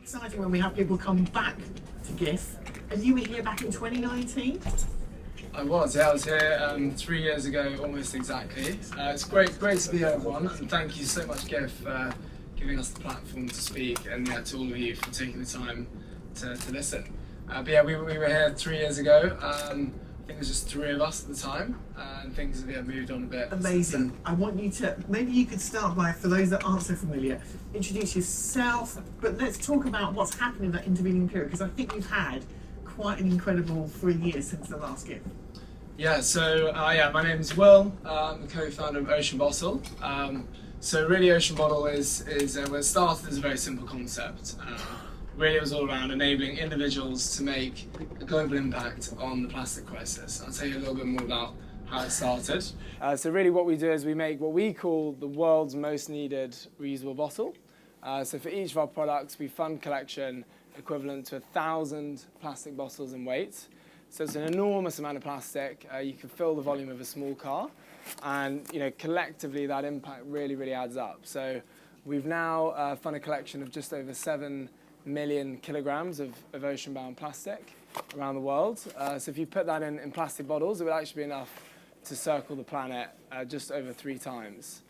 Exciting when we have people come back to GIF. And you were here back in 2019? I was here 3 years ago, almost exactly. It's great to be here, everyone, and thank you so much, GIF, for giving us the platform to speak, and to all of you for taking the time to listen. But yeah, we were here 3 years ago. I think there's just three of us at the time, and things have moved on a bit. Amazing. I want you to, maybe you could start by, for those that aren't so familiar, introduce yourself, but let's talk about what's happened in that intervening period, because I think you've had quite an incredible 3 years since the last GIF. Yeah, so my name is Will. I'm the co-founder of Ocean Bottle. So really Ocean Bottle is well, it started as a very simple concept. Really it was all around enabling individuals to make a global impact on the plastic crisis. I'll tell you a little bit more about how it started. So really what we do is we make what we call the world's most needed reusable bottle. So for each of our products we fund collection equivalent to 1,000 plastic bottles in weight. So it's an enormous amount of plastic. You can fill the volume of a small car, and collectively that impact really adds up. So we've now funded a collection of just over 7 million kilograms of ocean-bound plastic around the world. So if you put that in plastic bottles, it would actually be enough to circle the planet just over 3 times.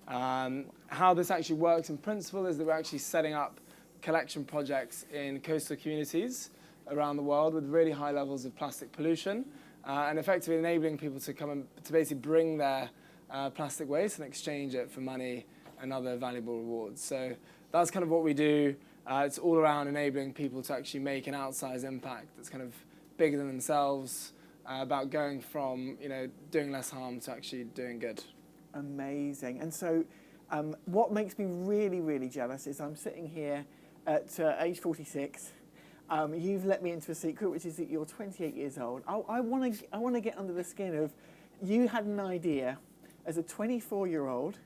How this actually works in principle is that we're actually setting up collection projects in coastal communities around the world with really high levels of plastic pollution, and effectively enabling people to come and to basically bring their plastic waste and exchange it for money and other valuable rewards. So that's kind of what we do. It's all around enabling people to actually make an outsized impact that's kind of bigger than themselves, about going from doing less harm to actually doing good. Amazing. And so what makes me really jealous is I'm sitting here at age 46. You've let me into a secret, which is that you're 28 years old. I want to get under the skin of, you had an idea as a 24-year-old,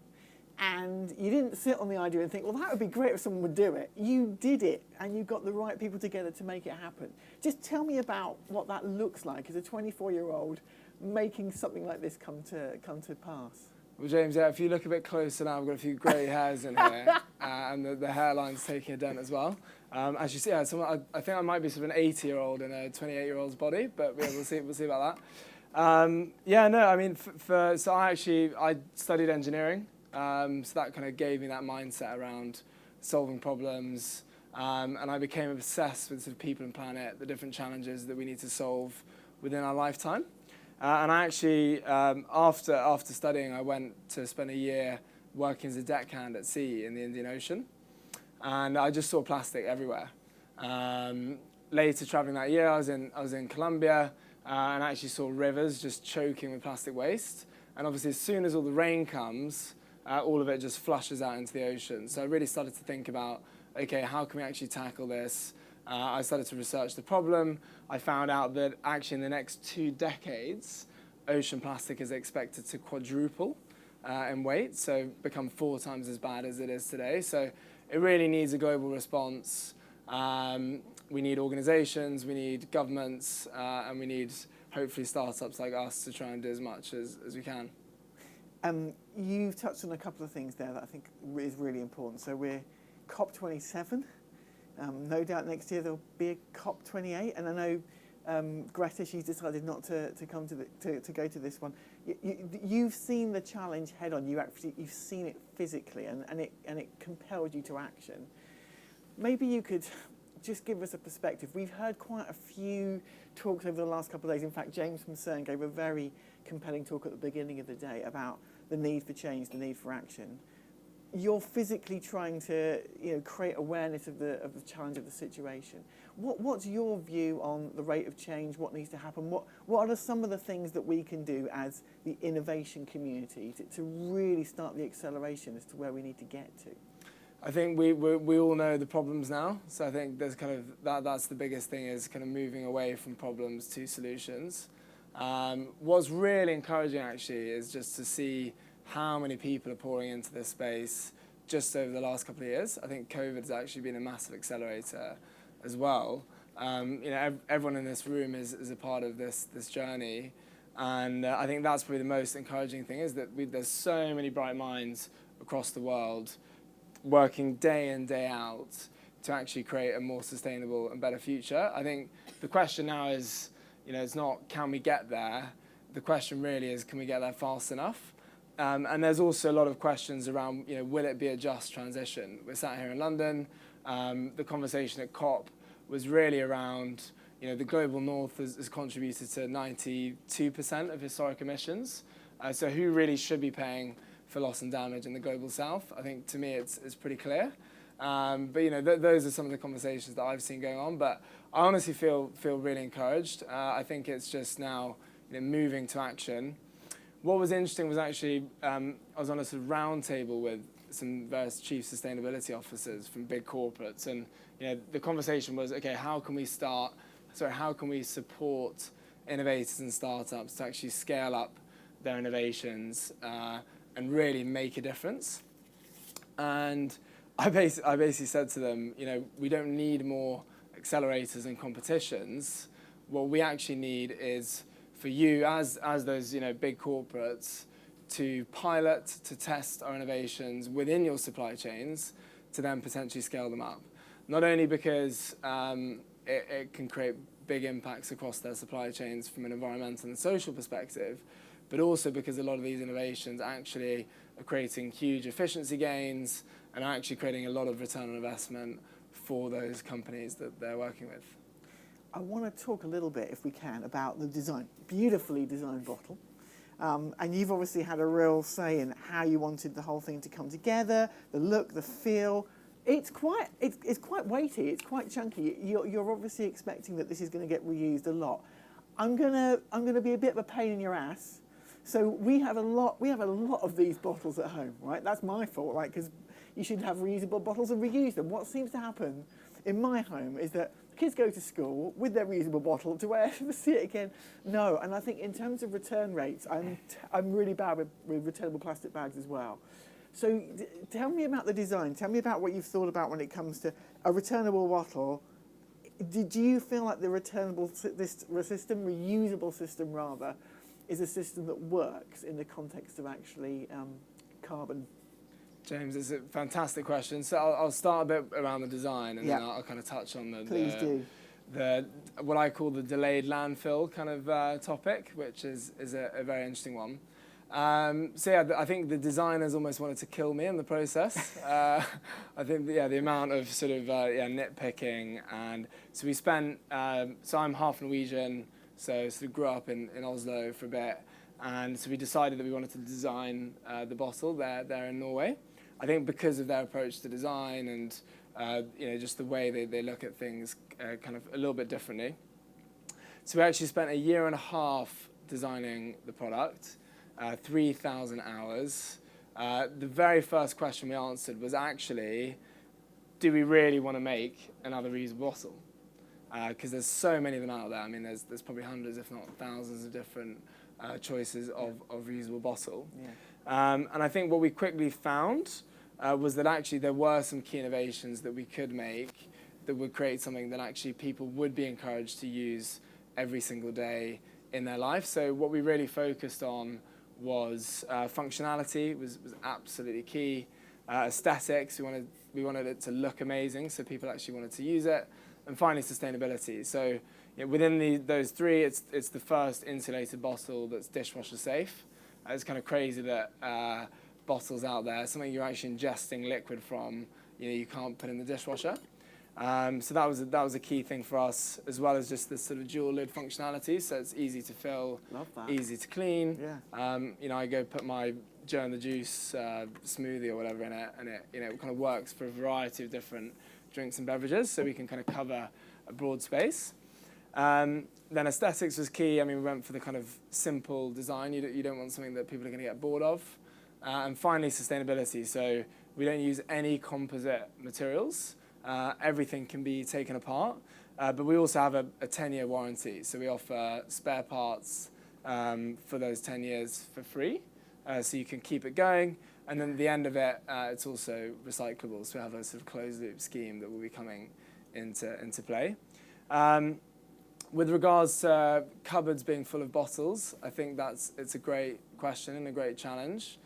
and you didn't sit on the idea and think, well, that would be great if someone would do it. You did it, and you got the right people together to make it happen. Just tell me about what that looks like as a 24-year-old making something like this come to pass. Well, James, if you look a bit closer now, I've got a few grey hairs in here, and the hairline's taking a dent as well. As you see, I think I might be sort of an 80-year-old in a 28-year-old's body, but yeah, we'll see about that. So I studied engineering, so that kind of gave me that mindset around solving problems, and I became obsessed with sort of people and planet, the different challenges that we need to solve within our lifetime. And I actually, after studying, I went to spend a year working as a deckhand at sea in the Indian Ocean. And I just saw plastic everywhere. Later, traveling that year, I was in Colombia, and I actually saw rivers just choking with plastic waste. And obviously, as soon as all the rain comes, all of it just flushes out into the ocean. So I really started to think about, okay, how can we actually tackle this? I started to research the problem. I found out that actually in the next 2 decades, ocean plastic is expected to quadruple in weight, so become 4 times as bad as it is today. So it really needs a global response. We need organizations, we need governments, and we need hopefully startups like us to try and do as much as we can. You've touched on a couple of things there that I think is really important. So we're COP27. No doubt next year there'll be a COP28, and I know Greta, she's decided not to come to go to this one. You've seen the challenge head on. You've seen it physically, and it compelled you to action. Maybe you could just give us a perspective. We've heard quite a few talks over the last couple of days. In fact, James from CERN gave a very compelling talk at the beginning of the day about the need for change, the need for action. You're physically trying to create awareness of the challenge of the situation. What's your view on the rate of change? What needs to happen? What are some of the things that we can do as the innovation community to really start the acceleration as to where we need to get to? I think we all know the problems now. So I think there's kind of that's the biggest thing, is kind of moving away from problems to solutions. What's really encouraging actually is just to see how many people are pouring into this space just over the last couple of years. I think COVID has actually been a massive accelerator as well. Everyone in this room is a part of this journey, and I think that's probably the most encouraging thing, is that there's so many bright minds across the world working day in, day out to actually create a more sustainable and better future. I think the question now is, it's not can we get there. The question really is, can we get there fast enough? And there's also a lot of questions around, will it be a just transition? We're sat here in London. The conversation at COP was really around, the global north has contributed to 92% of historic emissions. So who really should be paying for loss and damage in the global south? I think to me it's pretty clear. But those are some of the conversations that I've seen going on. But I honestly feel really encouraged. I think it's just now moving to action. What was interesting was actually I was on a sort of round table with some various chief sustainability officers from big corporates, and the conversation was, okay, how can we support innovators and startups to actually scale up their innovations and really make a difference? And I basically said to them, we don't need more accelerators and competitions. What we actually need is for you as those big corporates to pilot, to test our innovations within your supply chains, to then potentially scale them up. Not only because it can create big impacts across their supply chains from an environmental and social perspective, but also because a lot of these innovations actually are creating huge efficiency gains and are actually creating a lot of return on investment for those companies that they're working with. I want to talk a little bit, if we can, about the design. Beautifully designed bottle. And you've obviously had a real say in how you wanted the whole thing to come together, the look, the feel. It's quite weighty, it's quite chunky. You're obviously expecting that this is going to get reused a lot. I'm gonna be a bit of a pain in your ass. So we have a lot of these bottles at home, right? That's my fault, right? Because you should have reusable bottles and reuse them. What seems to happen in my home is that kids go to school with their reusable bottle. Do I ever see it again? No. And I think in terms of return rates, I'm really bad with returnable plastic bags as well. So tell me about the design. Tell me about what you've thought about when it comes to a returnable bottle. Do you feel like the returnable system, reusable system rather, is a system that works in the context of actually carbon? James, it's a fantastic question. So I'll start a bit around the design, and then I'll kind of touch on the what I call the delayed landfill kind of topic, which is a very interesting one. So yeah, I think the designers almost wanted to kill me in the process. I think the amount of sort of nitpicking, and so we spent. So I'm half Norwegian, so sort of grew up in Oslo for a bit, and so we decided that we wanted to design the bottle there in Norway. I think because of their approach to design and just the way they look at things kind of a little bit differently. So we actually spent a year and a half designing the product, 3,000 hours. The very first question we answered was actually, do we really want to make another reusable bottle? Because there's so many of them out there. I mean, there's probably hundreds, if not thousands, of different choices of reusable bottle. Yeah. And I think what we quickly found was that actually there were some key innovations that we could make that would create something that actually people would be encouraged to use every single day in their life. So what we really focused on was functionality was absolutely key. Aesthetics, we wanted it to look amazing, so people actually wanted to use it. And finally, sustainability. So within those three, it's the first insulated bottle that's dishwasher safe. It's kind of crazy that bottles out there, something you're actually ingesting liquid from, you can't put in the dishwasher. So that was a key thing for us, as well as just this sort of dual lid functionality. So it's easy to fill, easy to clean. Yeah. I go put my Joe and the Juice smoothie or whatever in it, and it kind of works for a variety of different drinks and beverages. So we can kind of cover a broad space. Then aesthetics was key. I mean, we went for the kind of simple design. You don't want something that people are going to get bored of. And finally, sustainability. So we don't use any composite materials. Everything can be taken apart. But we also have a 10-year warranty. So we offer spare parts for those 10 years for free. So you can keep it going. And then at the end of it, it's also recyclable. So we have a sort of closed-loop scheme that will be coming into play. With regards to cupboards being full of bottles, I think it's a great question and a great challenge.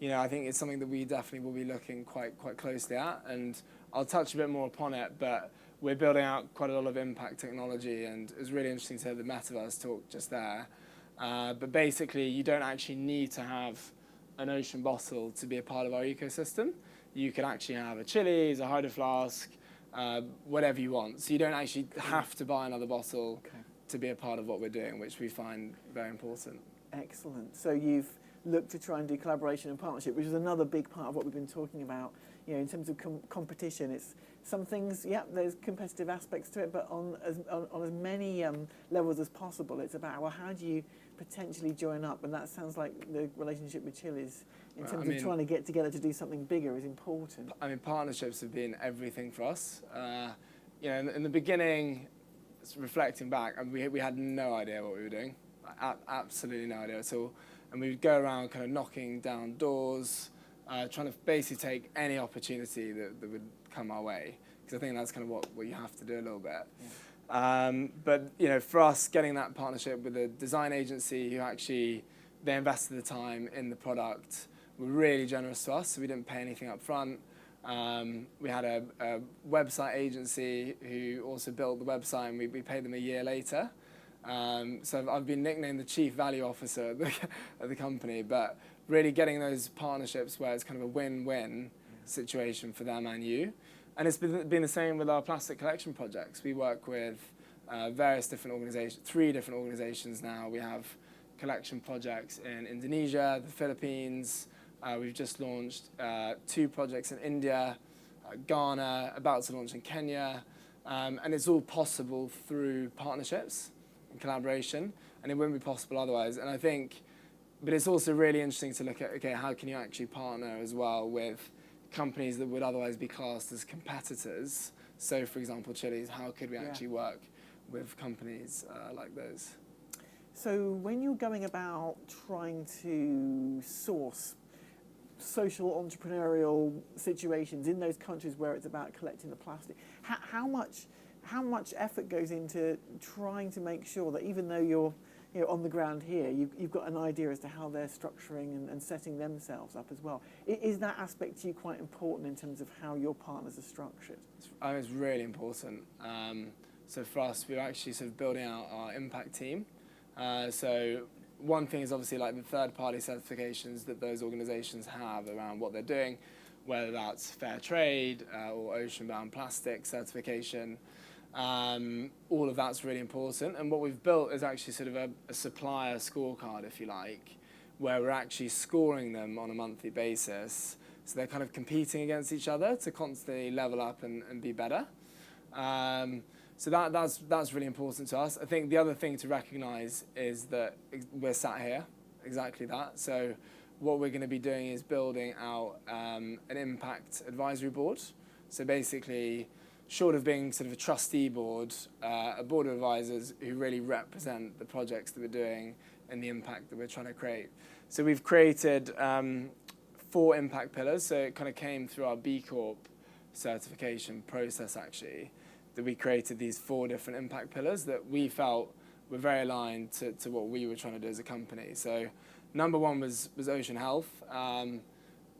I think it's something that we definitely will be looking quite closely at, and I'll touch a bit more upon it, but we're building out quite a lot of impact technology, and it was really interesting to hear the metaverse talk just there. But basically, you don't actually need to have an ocean bottle to be a part of our ecosystem. You can actually have a Chili's, a Hydro Flask, whatever you want. So you don't actually have to buy another bottle to be a part of what we're doing, which we find very important. Excellent. So you've looked to try and do collaboration and partnership, which is another big part of what we've been talking about. In terms of competition, it's some things, there's competitive aspects to it, but on as many levels as possible, it's about, well, how do you potentially join up? And that sounds like the relationship with Chili's, in terms of trying to get together to do something bigger, is important. I mean, partnerships have been everything for us. In the beginning, reflecting back, we had no idea what we were doing, absolutely no idea at all. And we'd go around kind of knocking down doors, trying to basically take any opportunity that would come our way, because I think that's kind of what you have to do a little bit. Yeah. But for us, getting that partnership with a design agency who actually, they invested the time in the product, were really generous to us, so we didn't pay anything up front. We had a website agency who also built the website, and we paid them a year later. So I've been nicknamed the Chief Value Officer at the company, but really getting those partnerships where it's kind of a win-win situation for them and you. And it's been the same with our plastic collection projects. We work with various different organizations, 3 different organizations now. We have collection projects in Indonesia, the Philippines. We've just launched 2 projects in India, Ghana, about to launch in Kenya. And it's all possible through partnerships and collaboration, and it wouldn't be possible otherwise. And I think, but it's also really interesting to look at, okay, how can you actually partner as well with companies that would otherwise be classed as competitors? So, for example, Chili's, how could we actually work with companies like those? So when you're going about trying to source social entrepreneurial situations in those countries where it's about collecting the plastic, how much effort goes into trying to make sure that even though you're on the ground here, you've got an idea as to how they're structuring and setting themselves up as well? Is that aspect to you quite important in terms of how your partners are structured? It's really important. So for us, we're actually sort of building out our impact team. So one thing is obviously like the third-party certifications that those organisations have around what they're doing, whether that's fair trade or ocean-bound plastic certification. All of that's really important, and what we've built is actually sort of a supplier scorecard, if you like, where we're actually scoring them on a monthly basis, so they're kind of competing against each other to constantly level up and be better. So that's really important to us. I think the other thing to recognise is that we're sat here, exactly that. So what we're going to be doing is building out an impact advisory board. So basically, short of being sort of a trustee board, a board of advisors who really represent the projects that we're doing and the impact that we're trying to create. So we've created 4 impact pillars. So it kind of came through our B Corp certification process, actually, that we created these 4 different impact pillars that we felt were very aligned to what we were trying to do as a company. So number 1 was ocean health.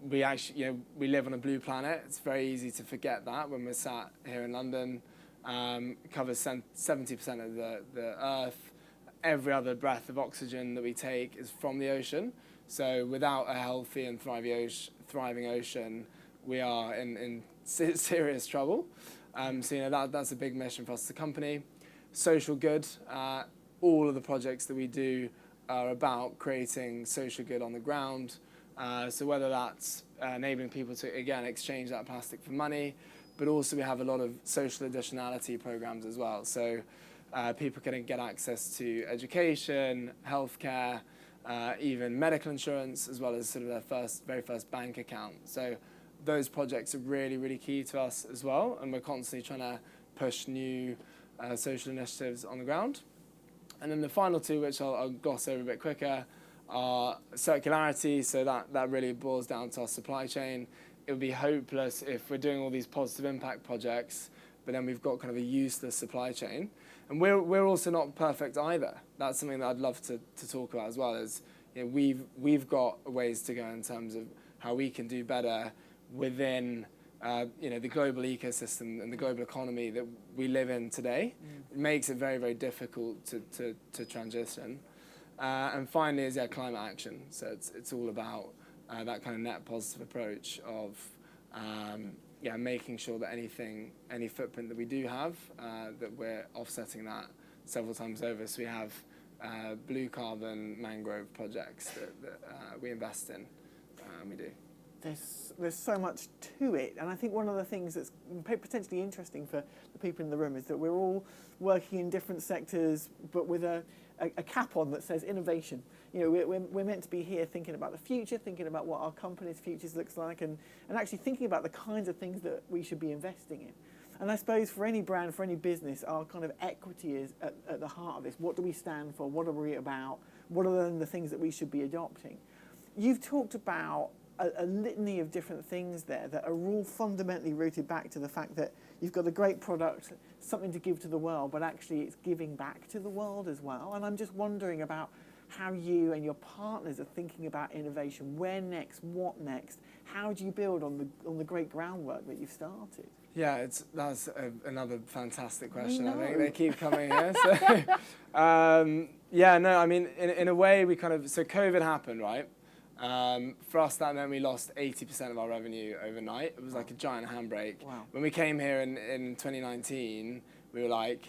We actually, we live on a blue planet. It's very easy to forget that when we're sat here in London. It covers 70% of the Earth. Every other breath of oxygen that we take is from the ocean. So without a healthy and thriving ocean, we are in serious trouble. So that's a big mission for us as a company. Social good. All of the projects that we do are about creating social good on the ground. So whether that's enabling people to, again, exchange that plastic for money, but also we have a lot of social additionality programs as well. So people can get access to education, healthcare, even medical insurance, as well as sort of their very first bank account. So those projects are really, really key to us as well, and we're constantly trying to push new social initiatives on the ground. And then the final 2, which I'll gloss over a bit quicker, are circularity. So that really boils down to our supply chain. It would be hopeless if we're doing all these positive impact projects, but then we've got kind of a useless supply chain. And we're also not perfect either. That's something that I'd love to talk about as well. Is we've got ways to go in terms of how we can do better within the global ecosystem and the global economy that we live in today. It makes it very, very difficult to transition. And finally is climate action. So it's all about that kind of net positive approach of making sure that any footprint that we do have, that we're offsetting that several times over. So we have blue carbon mangrove projects that we invest in, and we do. There's so much to it, and I think one of the things that's potentially interesting for the people in the room is that we're all working in different sectors, but with a cap on that says innovation. You know, we're meant to be here thinking about the future, thinking about what our company's futures looks like, and actually thinking about the kinds of things that we should be investing in. And I suppose for any brand, for any business, our kind of equity is at the heart of this. What do we stand for? What are we about? What are then the things that we should be adopting? You've talked about a litany of different things there that are all fundamentally rooted back to the fact that you've got a great product, something to give to the world, but actually it's giving back to the world as well. And I'm just wondering about how you and your partners are thinking about innovation. Where next? What next? How do you build on the great groundwork that you've started? Yeah, that's another fantastic question. I think they keep coming here. So, I mean, in a way, we so COVID happened, right? For us, that meant we lost 80% of our revenue overnight. It was like a giant handbrake. Wow. When we came here in 2019, we were like,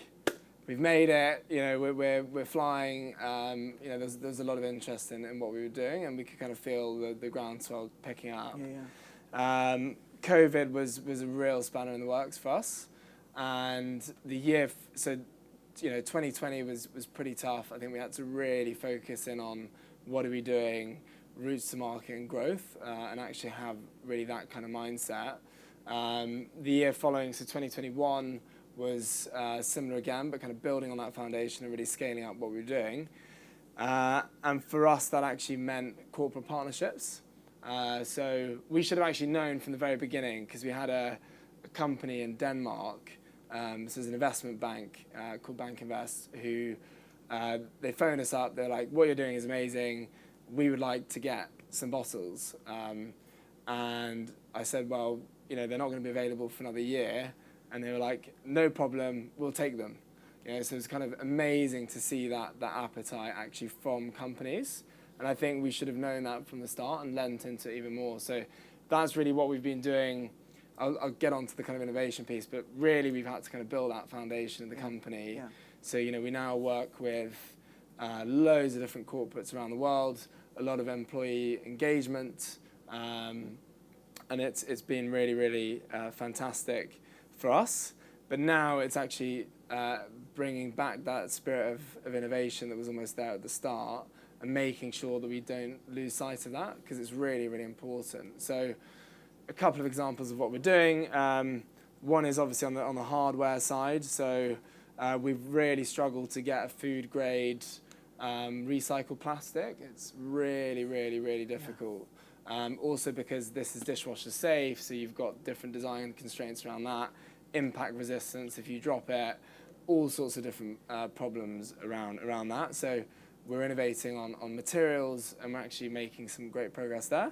we've made it. You know, we're flying. You know, there's a lot of interest in what we were doing, and we could kind of feel the groundswell picking up. Yeah. COVID was a real spanner in the works for us, and the year, 2020 was pretty tough. I think we had to really focus in on what are we doing, routes to market and growth, and actually have really that kind of mindset. The year following, so 2021, was similar again, but kind of building on that foundation and really scaling up what we were doing. And for us, that actually meant corporate partnerships. So we should have actually known from the very beginning, because we had a company in Denmark, this is an investment bank called Bank Invest, who they phoned us up. They're like, what you're doing is amazing. We would like to get some bottles. And I said, well, you know, they're not going to be available for another year. And they were like, no problem, we'll take them. You know, so it's kind of amazing to see that appetite actually from companies. And I think we should have known that from the start and lent into it even more. So that's really what we've been doing. I'll get onto the kind of innovation piece, but really we've had to kind of build that foundation in the company. Yeah. So, you know, we now work with loads of different corporates around the world, a lot of employee engagement, and it's been really, really fantastic for us. But now it's actually bringing back that spirit of innovation that was almost there at the start, and making sure that we don't lose sight of that, because it's really, really important. So a couple of examples of what we're doing. One is obviously on the hardware side. So we've really struggled to get a food grade recycled plastic. It's really, really, really difficult. Yeah. Also because this is dishwasher safe, so you've got different design constraints around that. Impact resistance, if you drop it, all sorts of different problems around that. So we're innovating on materials, and we're actually making some great progress there.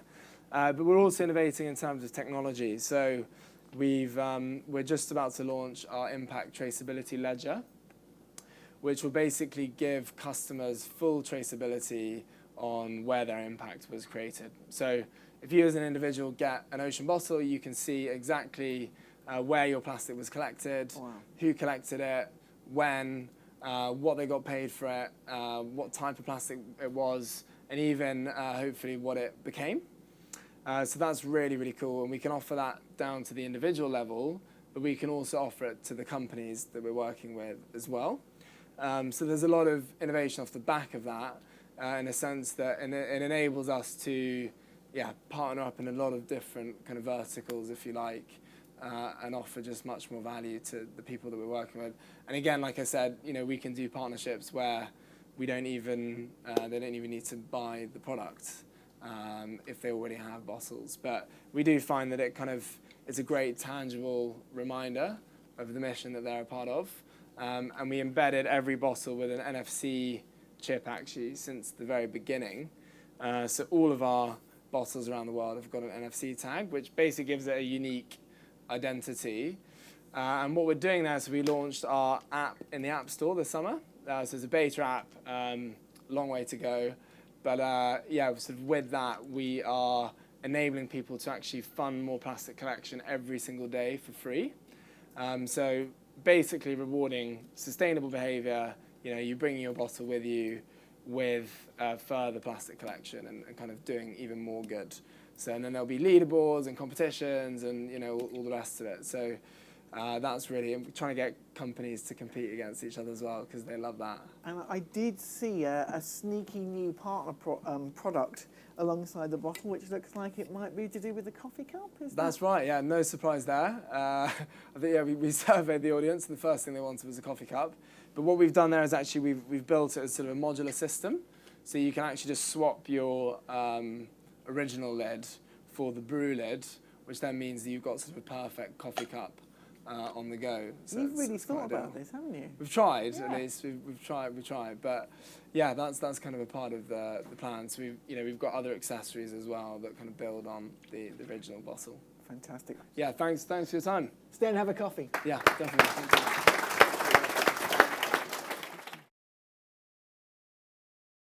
But we're also innovating in terms of technology. So we're just about to launch our impact traceability ledger, which will basically give customers full traceability on where their impact was created. So if you as an individual get an ocean bottle, you can see exactly where your plastic was collected, wow, who collected it, when, what they got paid for it, what type of plastic it was, and even hopefully what it became. So that's really, really cool. And we can offer that down to the individual level, but we can also offer it to the companies that we're working with as well. So there's a lot of innovation off the back of that, in a sense that it enables us to partner up in a lot of different kind of verticals, if you like, and offer just much more value to the people that we're working with. And again, like I said, you know, we can do partnerships where they don't even need to buy the product if they already have bottles. But we do find that it's a great tangible reminder of the mission that they're a part of. And we embedded every bottle with an NFC chip actually since the very beginning. So all of our bottles around the world have got an NFC tag, which basically gives it a unique identity. And what we're doing now is we launched our app in the App Store this summer. So it's a beta app, long way to go. But yeah, sort of with that, we are enabling people to actually fund more plastic collection every single day for free. So basically rewarding sustainable behaviour. You know, you bring your bottle with you with further plastic collection and kind of doing even more good. So and then there'll be leaderboards and competitions and, you know, all the rest of it. So that's really trying to get companies to compete against each other as well, because they love that. And I did see a sneaky new partner product alongside the bottle, which looks like it might be to do with the coffee cup. That's right, yeah, no surprise there. I think, yeah, we surveyed the audience, and the first thing they wanted was a coffee cup. But what we've done there is actually we've built it as sort of a modular system, so you can actually just swap your original lid for the brew lid, which then means that you've got sort of a perfect coffee cup on the go. So you've really thought about this, haven't you? We've tried, yeah. At least we've tried, but yeah, that's kind of a part of the plan. So we've got other accessories as well that kind of build on the original bottle. Fantastic. Yeah, thanks for your time. Stay and have a coffee. Yeah, definitely. Thank you.